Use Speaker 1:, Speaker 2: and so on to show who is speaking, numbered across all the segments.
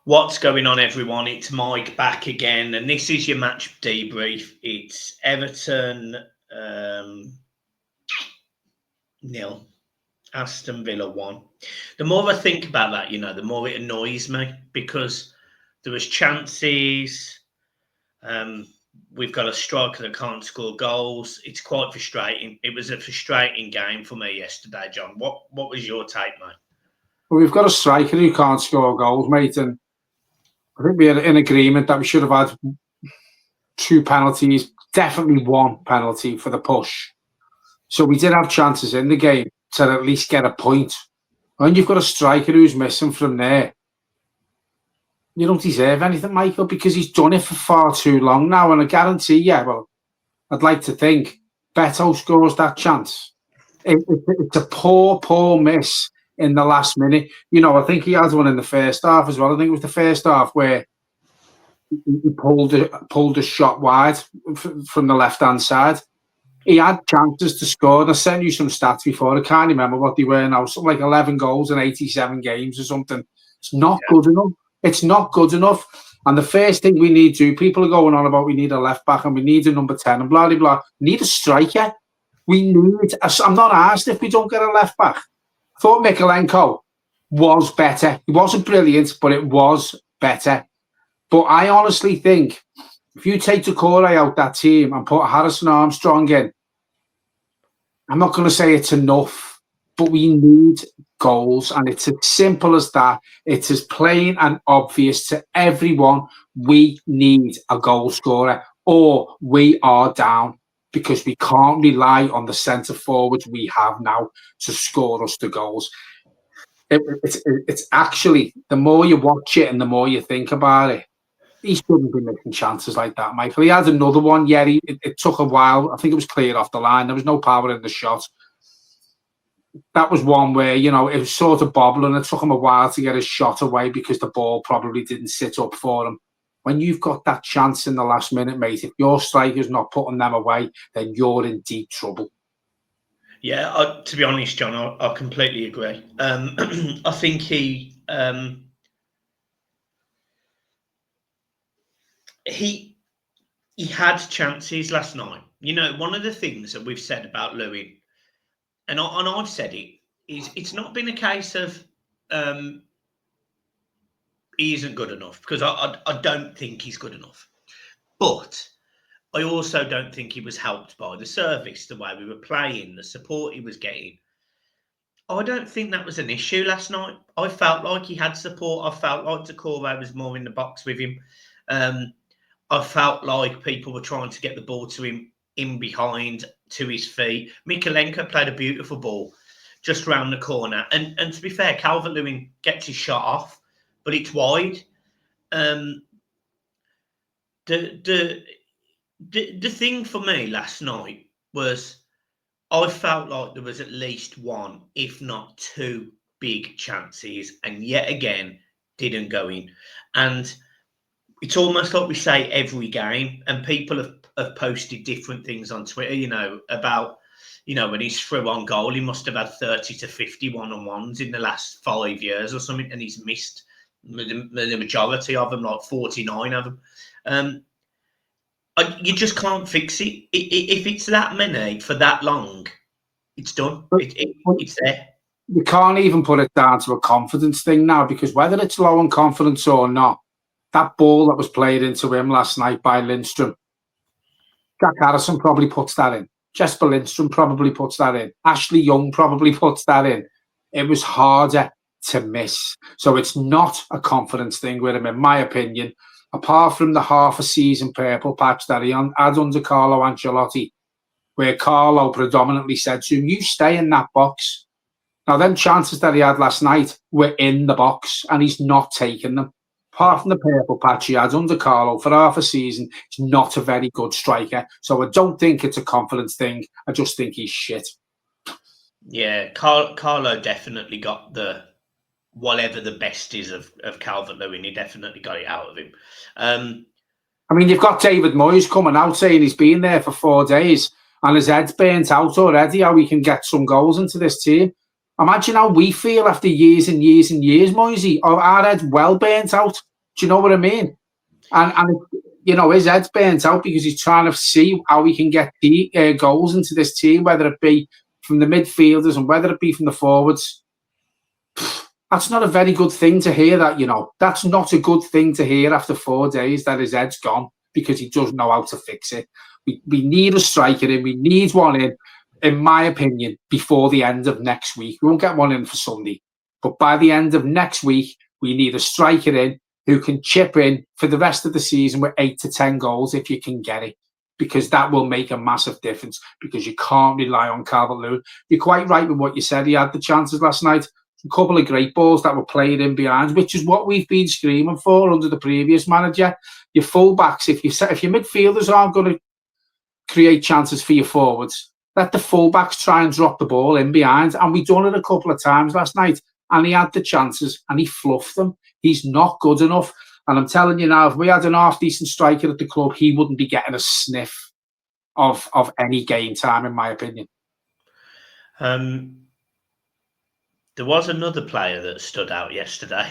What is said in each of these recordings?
Speaker 1: What's going on, everyone? It's Mike back again, and this is your match debrief. It's Everton 0, Aston Villa 1. The more I think about that, the more it annoys me because there was chances. We've got a striker that can't score goals. It's quite frustrating. It was a frustrating game for me yesterday, John. What was your take, mate?
Speaker 2: Well, we've got a striker who can't score goals, mate, and I think we are in agreement that we should have had 2 penalties, definitely 1 penalty for the push. So we did have chances in the game to at least get a point. When you've got a striker who's missing from there, you don't deserve anything, Michael, because he's done it for far too long now. And I guarantee you, well, I'd like to think Beto scores that chance. It's a poor miss in the last minute. I think he had one in the first half as well. I think it was the first half where he pulled a shot wide from the left-hand side. He had chances to score. And I sent you some stats before. I can't remember what they were now. Something like 11 goals in 87 games or something. It's not good enough. It's not good enough. And the first thing we need to, people are going on about we need a left-back and we need a number 10 and blah, blah, blah. We need a striker. I'm not asked if we don't get a left-back. I thought Mikalenko was better. He wasn't brilliant, but it was better. But I honestly think if you take Decore out that team and put Harrison Armstrong in, I'm not going to say it's enough, but we need goals. And it's as simple as that. It's as plain and obvious to everyone. We need a goal scorer or we are down, because we can't rely on the centre forwards we have now to score us the goals. It's actually, the more you watch it and the more you think about it, he shouldn't be making chances like that, Michael. He had another one, it took a while. I think it was cleared off the line. There was no power in the shot. That was one where, it was sort of bobbling. It took him a while to get his shot away because the ball probably didn't sit up for him. When you've got that chance in the last minute, mate, if your striker's not putting them away, then you're in deep trouble.
Speaker 1: Yeah, to be honest, John, I completely agree. I think he had chances last night. One of the things that we've said about Lewin, and I've said it, is it's not been a case of he isn't good enough, because I don't think he's good enough. But I also don't think he was helped by the service, the way we were playing, the support he was getting. I don't think that was an issue last night. I felt like he had support. I felt like Decore was more in the box with him. I felt like people were trying to get the ball to him in behind, to his feet. Mikalenko played a beautiful ball just round the corner. And to be fair, Calvert-Lewin gets his shot off, but it's wide. The thing for me last night was I felt like there was at least 1, if not 2, big chances, and yet again didn't go in. And it's almost like we say every game, and people have posted different things on Twitter, about, when he's through on goal, he must have had 30 to 50 one-on-ones in the last 5 years or something, and he's missed the majority of them, like 49 of them. You just can't fix it. If it's that many for that long, it's done. It's there.
Speaker 2: You can't even put it down to a confidence thing now, because whether it's low on confidence or not, that ball that was played into him last night by Lindstrom, Jack Harrison probably puts that in. Jesper Lindstrom probably puts that in. Ashley Young probably puts that in. It was harder to miss. So it's not a confidence thing with him, in my opinion, apart from the half a season purple patch that he had under Carlo Ancelotti, where Carlo predominantly said to him, you stay in that box. Now, them chances that he had last night were in the box, and he's not taking them. Apart from the purple patch he had under Carlo for half a season, he's not a very good striker. So I don't think it's a confidence thing. I just think he's shit.
Speaker 1: Yeah, Carlo definitely got whatever the best is of Calvert-Lewin. He definitely got it out of him.
Speaker 2: I mean, you've got David Moyes coming out saying he's been there for 4 days and his head's burnt out already, how we can get some goals into this team. Imagine how we feel after years and years and years, Moisey. Our head's well burnt out. Do you know what I mean? And you know, his head's burnt out because he's trying to see how he can get the goals into this team, whether it be from the midfielders and whether it be from the forwards. That's not a very good thing to hear, that, you know. That's not a good thing to hear after 4 days, that his head's gone because he doesn't know how to fix it. We need a striker in. We need one in my opinion, before the end of next week. We won't get one in for Sunday. But by the end of next week, we need a striker in who can chip in for the rest of the season with 8 to 10 goals if you can get it. Because that will make a massive difference, because you can't rely on Calvert-Lewin. You're quite right with what you said. He had the chances last night. A couple of great balls that were played in behind, which is what we've been screaming for under the previous manager. Your fullbacks, if your midfielders aren't going to create chances for your forwards, let the fullbacks try and drop the ball in behind. And we've done it a couple of times last night, and he had the chances and he fluffed them. He's not good enough. And I'm telling you now, if we had an half-decent striker at the club, he wouldn't be getting a sniff of any game time, in my opinion.
Speaker 1: There was another player that stood out yesterday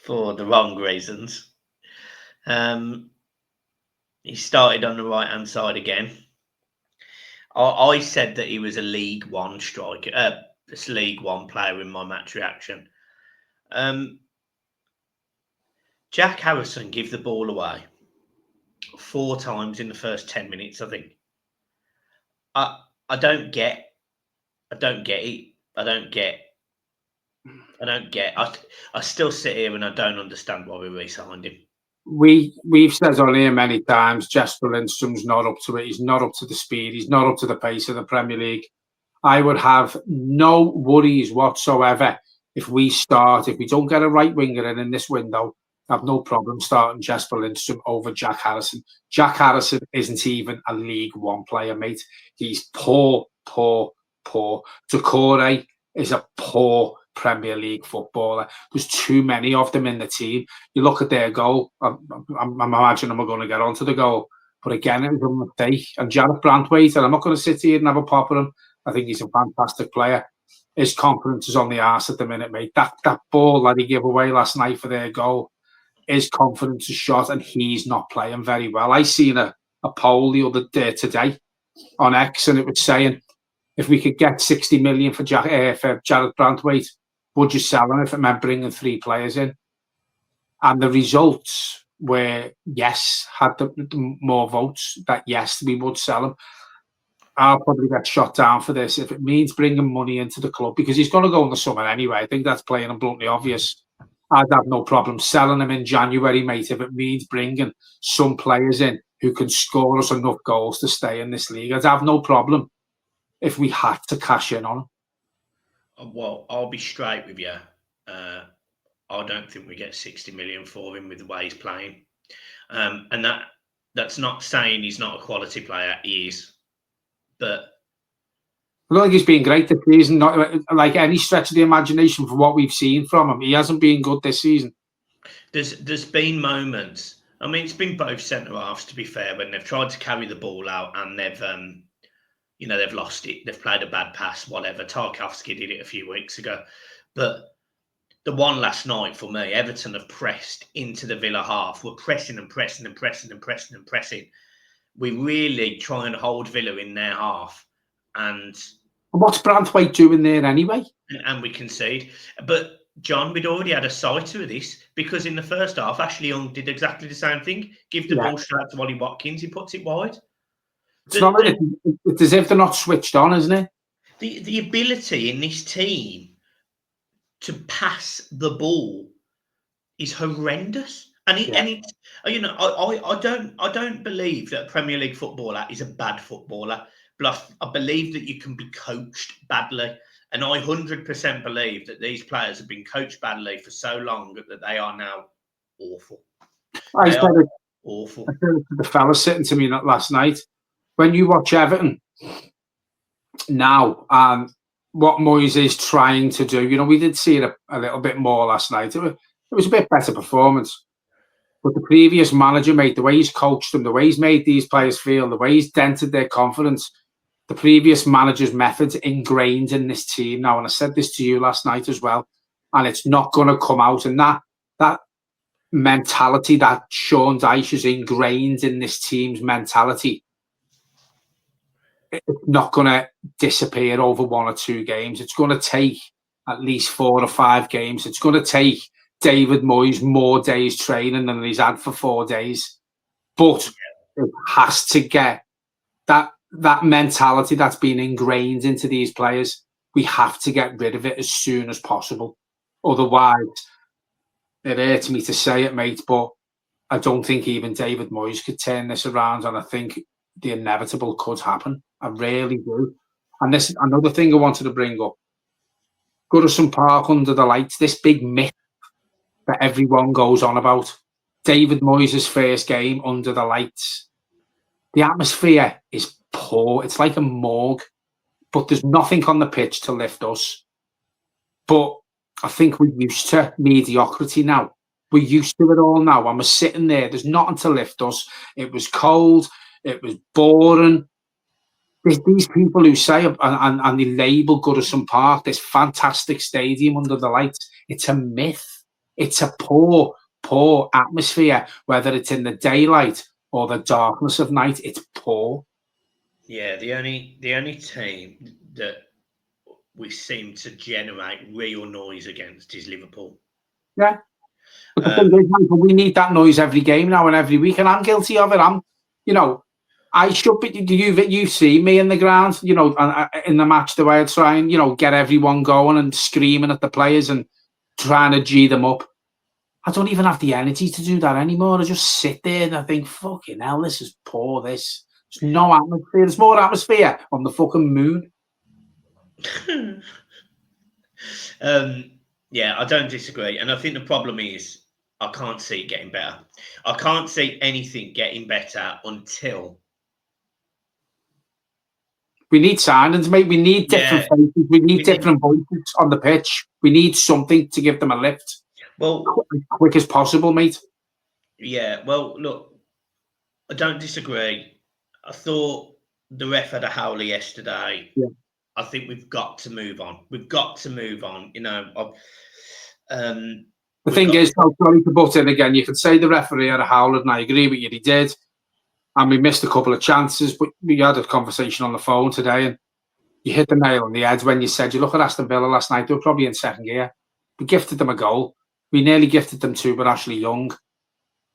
Speaker 1: for the wrong reasons. He started on the right-hand side again. I said that he was a League One striker, this League One player in my match reaction. Jack Harrison gave the ball away 4 times in the first 10 minutes, I think. I don't get it. I still sit here and I don't understand why we re-signed him.
Speaker 2: We've said on here many times, Jesper Lindstrom's not up to it. He's not up to the speed. He's not up to the pace of the Premier League. I would have no worries whatsoever if we don't get a right winger in this window. I have no problem starting Jesper Lindstrom over Jack Harrison. Jack Harrison isn't even a League One player, mate. He's poor. Doucouré is a poor Premier League footballer. There's too many of them in the team. You look at their goal. I'm imagining we're going to get onto the goal. But again, it was a mistake. And Jarrett Brantwaite, and I'm not going to sit here and have a pop at him. I think he's a fantastic player. His confidence is on the arse at the minute, mate. That ball that he gave away last night for their goal, his confidence is shot, and he's not playing very well. I seen a poll the other day today on X, and it was saying, if we could get 60 million for Jarrett Brantwaite, would you sell him if it meant bringing 3 players in? And the results were yes, had the more votes, that yes, we would sell him. I'll probably get shot down for this if it means bringing money into the club, because he's going to go in the summer anyway. I think that's plain and bluntly obvious. I'd have no problem selling him in January, mate, if it means bringing some players in who can score us enough goals to stay in this league. I'd have no problem if we had to cash in on him.
Speaker 1: Well, I'll be straight with you. I don't think we get 60 million for him with the way he's playing. And that's not saying he's not a quality player. He is. But
Speaker 2: I don't think he's been great this season. Not like any stretch of the imagination for what we've seen from him. He hasn't been good this season.
Speaker 1: There's been moments. I mean, it's been both centre halves, to be fair, when they've tried to carry the ball out and they've lost it. They've played a bad pass, whatever. Tarkowski did it a few weeks ago. But the one last night for me, Everton have pressed into the Villa half. We're pressing and pressing and pressing and pressing and pressing. We really try and hold Villa in their half. And
Speaker 2: what's Brantwaite doing there anyway?
Speaker 1: And we concede. But, John, we'd already had a sight of this, because in the first half, Ashley Young did exactly the same thing. Give the ball straight to Ollie Watkins. He puts it wide.
Speaker 2: It's as if they're not switched on, isn't it?
Speaker 1: The ability in this team to pass the ball is horrendous. And it's, I don't believe that a Premier League footballer is a bad footballer, but I believe that you can be coached badly. And I 100% believe that these players have been coached badly for so long that they are now awful. Awful.
Speaker 2: I said it to the fella sitting to me last night. When you watch Everton now, what Moyes is trying to do, we did see it a little bit more last night. It was a bit better performance. But the previous manager, mate, the way he's coached them, the way he's made these players feel, the way he's dented their confidence, the previous manager's methods ingrained in this team now. And I said this to you last night as well, and it's not going to come out. And that that mentality that Sean Dyche is ingrained in this team's mentality, it's not going to disappear over 1 or 2 games. It's going to take at least 4 or 5 games. It's going to take David Moyes more days training than he's had for 4 days. But it has to get that mentality that's been ingrained into these players. We have to get rid of it as soon as possible. Otherwise, it hurts me to say it, mate, but I don't think even David Moyes could turn this around, and I think the inevitable could happen. I really do. And this is another thing I wanted to bring up. Goodison Park under the lights, this big myth that everyone goes on about. David Moyes' first game under the lights. The atmosphere is poor. It's like a morgue, but there's nothing on the pitch to lift us. But I think we're used to mediocrity now. We're used to it all now. And we're sitting there. There's nothing to lift us. It was cold. It was boring. There's these people who say, and they label Goodison Park, this fantastic stadium under the lights. It's a myth. It's a poor, poor atmosphere, whether it's in the daylight or the darkness of night. It's poor.
Speaker 1: Yeah, the only team that we seem to generate real noise against is Liverpool.
Speaker 2: Yeah. But the thing is, we need that noise every game now and every week, and I'm guilty of it. I should be. You see me in the ground, in the match, the way I try and get everyone going and screaming at the players and trying to G them up. I don't even have the energy to do that anymore. I just sit there and I think, fucking hell, this is poor. There's no atmosphere. There's more atmosphere on the fucking moon.
Speaker 1: Yeah, I don't disagree, and I think the problem is I can't see it getting better. I can't see anything getting better until
Speaker 2: we need signings, mate. We need different faces. We need different voices on the pitch. We need something to give them a lift.
Speaker 1: Well,
Speaker 2: as quick as possible, mate.
Speaker 1: Yeah, well, look, I don't disagree. I thought the ref had a howler yesterday.
Speaker 2: Yeah.
Speaker 1: I think we've got to move on. We've got to move on.
Speaker 2: The thing is, sorry to butt in again, you could say the referee had a howler, and I agree with you, he did. And we missed a couple of chances, but we had a conversation on the phone today, and you hit the nail on the head when you said, you look at Aston Villa last night, they were probably in second gear. We gifted them a goal. We nearly gifted them 2 with Ashley Young.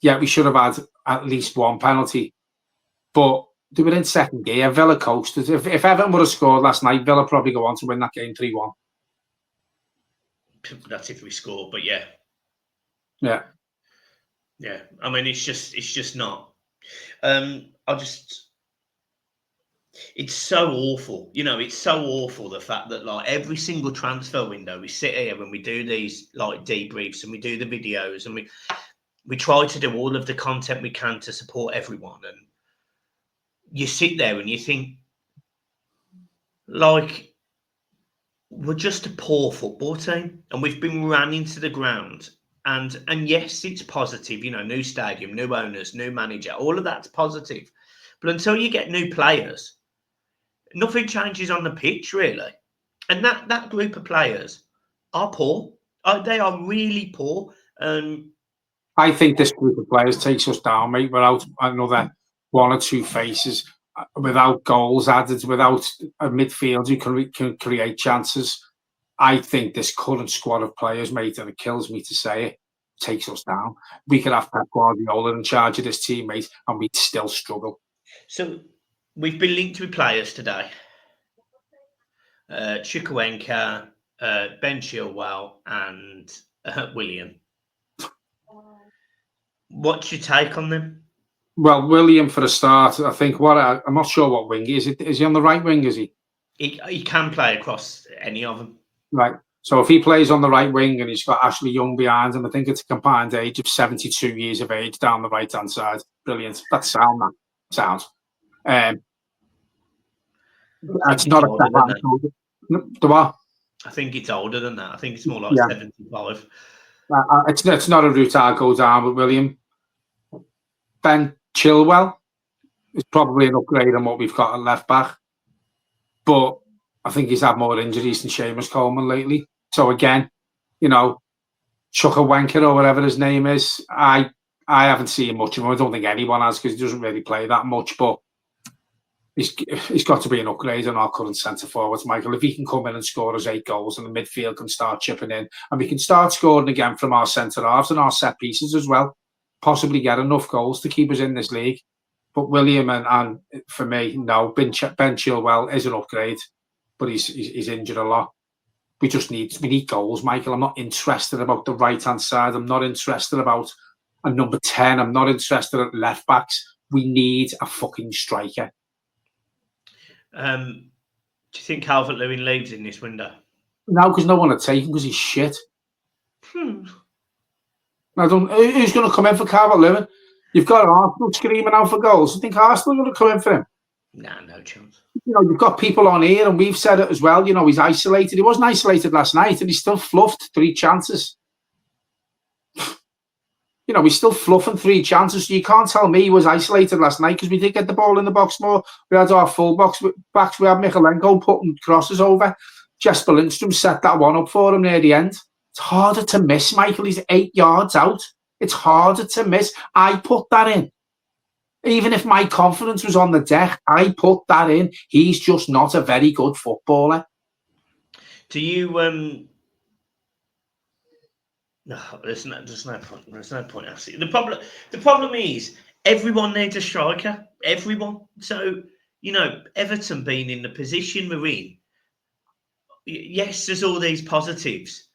Speaker 2: Yeah, we should have had at least 1 penalty. But they were in second gear. Villa coasted. If Everton would have scored last night, Villa probably go on to win that game 3-1.
Speaker 1: That's if we score, but yeah.
Speaker 2: Yeah.
Speaker 1: Yeah. I mean, it's just not. It's so awful. It's so awful, the fact that like every single transfer window we sit here and we do these like debriefs and we do the videos and we try to do all of the content we can to support everyone, and you sit there and you think like we're just a poor football team and we've been ran into the ground. And yes, it's positive, new stadium, new owners, new manager, all of that's positive. But until you get new players, nothing changes on the pitch, really. And that group of players are poor. They are really poor.
Speaker 2: I think this group of players takes us down, mate, without another 1 or 2 faces, without goals added, without a midfield who can create chances. I think this current squad of players, mate, and it kills me to say it, takes us down. We could have Pep Guardiola in charge of this team, mate, and we'd still struggle.
Speaker 1: So we've been linked with players today. Chukwuemeka, Ben Chilwell, and William. What's your take on them?
Speaker 2: Well, William for a start. I think I'm not sure what wing is. Is he on the right wing? Is he?
Speaker 1: He can play across any of them. Right.
Speaker 2: So if he plays on the right wing and he's got Ashley Young behind him, I think it's a combined age of 72 years of age down the right-hand side. Brilliant. That's sound, man. Sounds. It's not a the what?
Speaker 1: I think it's older than that. I think it's more like 75.
Speaker 2: It's not a route I'll go down with William. Ben Chilwell is probably an upgrade on what we've got at left back, but I think he's had more injuries than Seamus Coleman lately. So again, Chukawanker or whatever his name is. I haven't seen much of him. I don't think anyone has because he doesn't really play that much. But he's got to be an upgrade on our current centre forwards, Michael. If he can come in and score us 8 goals and the midfield can start chipping in, and we can start scoring again from our centre halves and our set pieces as well, possibly get enough goals to keep us in this league. But William and for me, no. Ben Chilwell is an upgrade, but he's injured a lot. We need goals, Michael. I'm not interested about the right-hand side. I'm not interested about a number 10. I'm not interested at left backs. We need a fucking striker.
Speaker 1: Do you think Calvert-Lewin leaves in this window?
Speaker 2: No, because no one will take him because he's shit. I don't. Who's going to come in for Calvert-Lewin? You've got Arsenal screaming out for goals. I think Arsenal are going to come in for him.
Speaker 1: Nah, no chance.
Speaker 2: You've got people on here, and we've said it as well. He's isolated. He wasn't isolated last night, and he still fluffed 3 chances. He's still fluffing 3 chances. So you can't tell me he was isolated last night because we did get the ball in the box more. We had our full backs. We had Michalenko putting crosses over. Jesper Lindstrom set that one up for him near the end. It's harder to miss, Michael. He's 8 yards out. It's harder to miss. I put that in. Even if my confidence was on the deck, I put that in. He's just not a very good footballer.
Speaker 1: Do you no, there's no point. There's no point. The problem is everyone needs a striker. Everyone. So, Everton being in the position we're in, yes, there's all these positives.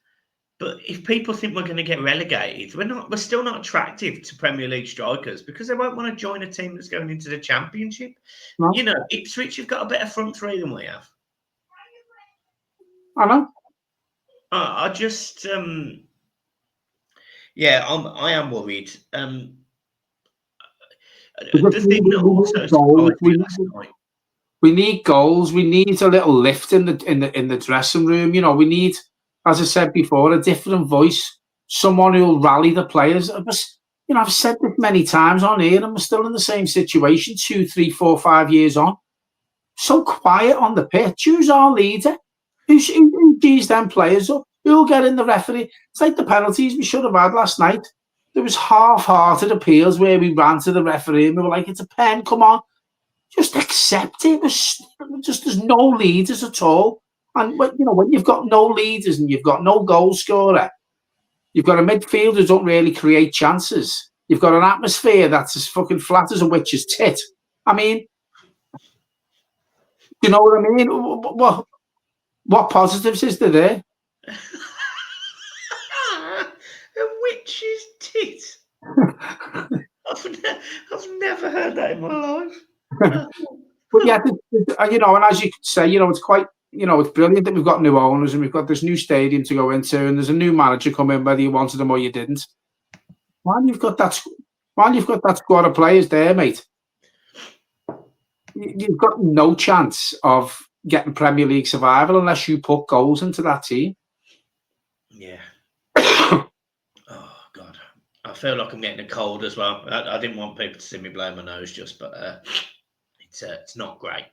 Speaker 1: But if people think we're going to get relegated, we're still not attractive to Premier League strikers because they won't want to join a team that's going into the Championship. No. Ipswich have got a better front three than we have.
Speaker 2: I know.
Speaker 1: I just, I am worried. The thing that also
Speaker 2: we need goals. We need a little lift in the dressing room. We need, as I said before, a different voice, someone who'll rally the players. I've said this many times on here, and we're still in the same situation 2, 3, 4, 5 years on. So quiet on the pitch. Who's our leader? Who G's them players up? Who'll get in the referee? It's like the penalties we should have had last night. There was half-hearted appeals where we ran to the referee and we were like, it's a pen, come on. Just accept it. There's no leaders at all. And when you've got no leaders and you've got no goal scorer, you've got a midfield who don't really create chances. You've got an atmosphere that's as fucking flat as a witch's tit. I mean, you know what I mean? What positives is there?
Speaker 1: A witch's tit. I've never heard that in my life.
Speaker 2: But yeah, and as you could say, it's quite. It's brilliant that we've got new owners and we've got this new stadium to go into, and there's a new manager coming, whether you wanted him or you didn't. While you've got that squad of players there, mate, you've got no chance of getting Premier League survival unless you put goals into that team.
Speaker 1: Yeah. Oh God, I feel like I'm getting a cold as well. I didn't want people to see me blow my nose, but it's not great.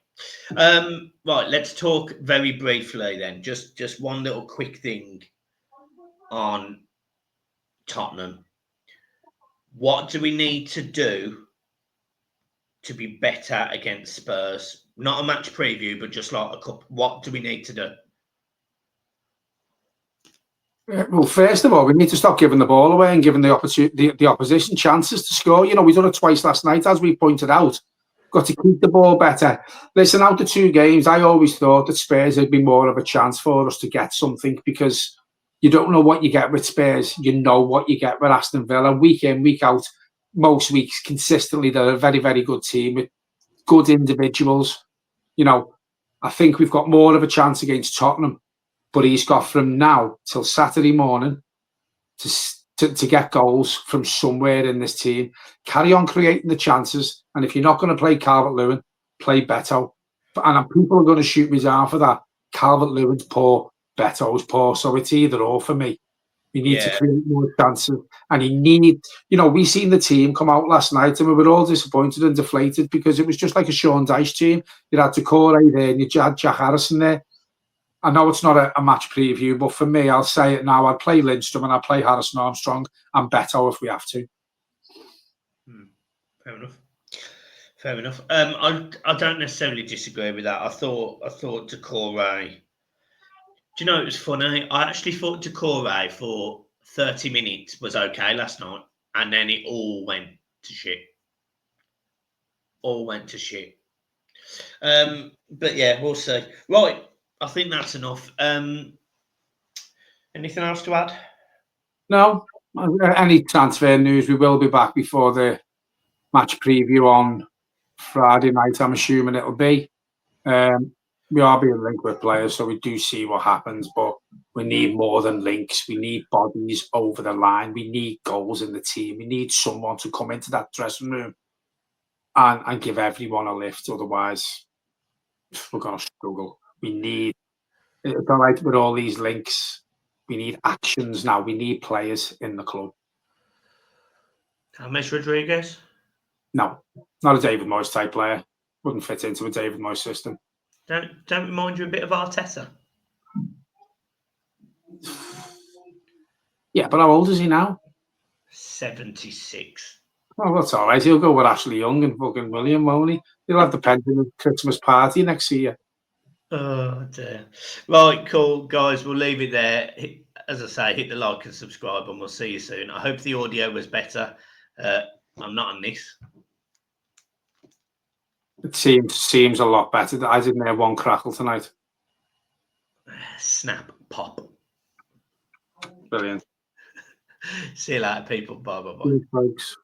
Speaker 1: Right, let's talk very briefly then. Just one little quick thing on Tottenham. What do we need to do to be better against Spurs? Not a match preview, but just like a couple. What do we need to do?
Speaker 2: Well, first of all, we need to stop giving the ball away and giving the opposition chances to score. We've done it twice last night, as we pointed out. Got to keep the ball better. Listen, out the 2 games, I always thought that Spurs would be more of a chance for us to get something because you don't know what you get with Spurs. You know what you get with Aston Villa. Week in, week out, most weeks consistently, they're a very, very good team with good individuals. I think we've got more of a chance against Tottenham, but he's got from now till Saturday morning to get goals from somewhere in this team. Carry on creating the chances, and if you're not going to play Calvert-Lewin, play Beto. And people are going to shoot me down for that. Calvert-Lewin's poor, Beto's poor, so it's either or for me. We need to create more chances, and we seen the team come out last night, and we were all disappointed and deflated because it was just like a Sean Dyche team. You had Decore there, and you had Jack Harrison there. I know it's not a match preview, but for me, I'll say it now. I'd play Lindstrom and I'd play Harrison Armstrong and Beto if we have to.
Speaker 1: Fair enough. Fair enough. I don't necessarily disagree with that. I thought Decore. Do you know, it was funny? I actually thought Decore for 30 minutes was okay last night, and then it all went to shit. All went to shit. But yeah, we'll see. Right, I think that's enough. Anything else to add?
Speaker 2: No. Any transfer news, we will be back before the match preview on Friday night, I'm assuming it'll be. We are being linked with players, so we do see what happens, but we need more than links. We need bodies over the line. We need goals in the team. We need someone to come into that dressing room and give everyone a lift. Otherwise, we're going to struggle. We need, it's all right with all these links. We need actions now. We need players in the club.
Speaker 1: James Rodriguez?
Speaker 2: No, not a David Moyes type player. Wouldn't fit into a David Moyes system.
Speaker 1: Don't remind you a bit of Arteta?
Speaker 2: Yeah, but how old is he now?
Speaker 1: 76.
Speaker 2: Oh, that's all right. He'll go with Ashley Young and fucking William, won't he? He'll have the pension Christmas party next year.
Speaker 1: Oh, dear. Right, cool. Guys, we'll leave it there. As I say, hit the like and subscribe, and we'll see you soon. I hope the audio was better. I'm not on this.
Speaker 2: It seems a lot better. I didn't hear one crackle tonight.
Speaker 1: Snap, pop.
Speaker 2: Brilliant.
Speaker 1: See you later, people. Bye, bye, bye.
Speaker 2: Thanks, folks.